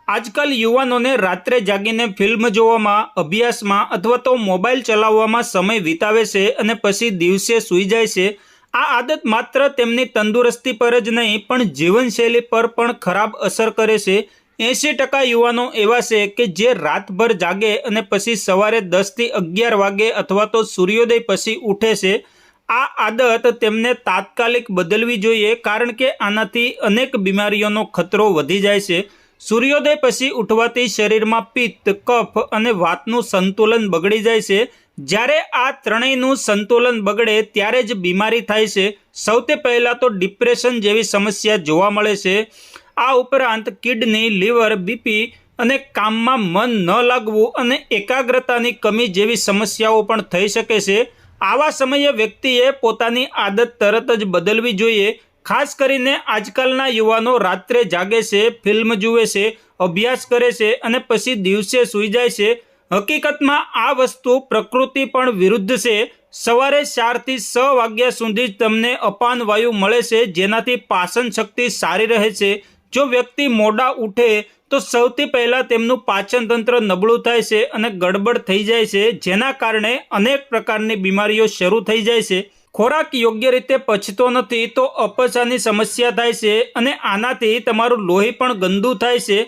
આજકાલ યુવાનોને રાત્રે જાગીને ફિલ્મ જોવામાં, અભ્યાસમાં અથવા તો મોબાઈલ ચલાવવામાં સમય વિતાવે છે અને પછી દિવસે સૂઈ જાય છે। આ આદત માત્ર તેમની તંદુરસ્તી પર જ નહીં પણ જીવનશૈલી પર પણ ખરાબ અસર કરે છે। 80% યુવાનો એવા છે કે જે રાતભર જાગે અને પછી સવારે 10 થી 11 વાગે અથવા તો સૂર્યોદય પછી ઉઠે છે। આ આદત તેમને તાત્કાલિક બદલવી જોઈએ, કારણ કે આનાથી અનેક બીમારીઓનો ખતરો વધી જાય છે। સૂર્યોદય પછી ઉઠવાથી શરીરમાં પિત્ત, કફ અને વાતનું સંતુલન બગડી જાય છે। જ્યારે આ ત્રણેયનું સંતુલન બગડે ત્યારે જ બીમારી થાય છે। સૌથી પહેલાં તો ડિપ્રેશન જેવી સમસ્યા જોવા મળે છે। આ ઉપરાંત કિડની, લીવર, બીપી અને કામમાં મન ન લાગવું અને એકાગ્રતાની કમી જેવી સમસ્યાઓ પણ થઈ શકે છે। આવા સમયે વ્યક્તિએ પોતાની આદત તરત જ બદલવી જોઈએ। ખાસ કરીને આજકાલના યુવાનો રાત્રે જાગે છે, ફિલ્મ જુએ છે, અભ્યાસ કરે છે અને પછી દિવસે સૂઈ જાય છે। હકીકતમાં આ વસ્તુ પ્રકૃતિ પણ વિરુદ્ધ છે। સવારે 4 થી 6 વાગ્યા સુધી તમને અપાન વાયુ મળે છે, જેનાથી પાચન શક્તિ સારી રહે છે। જો વ્યક્તિ મોડા ઉઠે તો સૌથી પહેલાં તેમનું પાચન તંત્ર નબળું થાય છે અને ગડબડ થઈ જાય છે, જેના કારણે અનેક પ્રકારની બીમારીઓ શરૂ થઈ જાય છે। ખોરાક યોગ્ય રીતે પચતો નથી તો અપચાની સમસ્યા થાય છે અને આનાથી તમારું લોહી પણ ગંદુ થાય છે।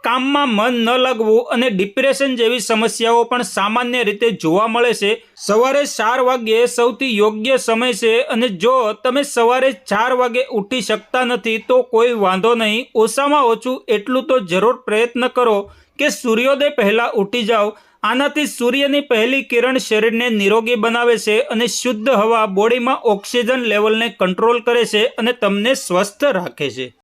કામમાં મન ન લાગવું અને ડિપ્રેશન જેવી સમસ્યાઓ પણ સામાન્ય રીતે જોવા મળે છે। સવારે 4 વાગ્યે સૌથી યોગ્ય સમય છે અને જો તમે સવારે 4 વાગે ઉઠી શકતા નથી તો કોઈ વાંધો નહીં। ઓછામાં ઓછું એટલું તો જરૂર પ્રયત્ન કરો કે સૂર્યોદય પહેલાં ઉઠી જાઓ। આનાથી સૂર્યની પહેલી કિરણ શરીરને નિરોગી બનાવે છે અને શુદ્ધ હવા બોડીમાં ઓક્સિજન લેવલને કંટ્રોલ કરે છે અને તમને સ્વસ્થ રાખે છે।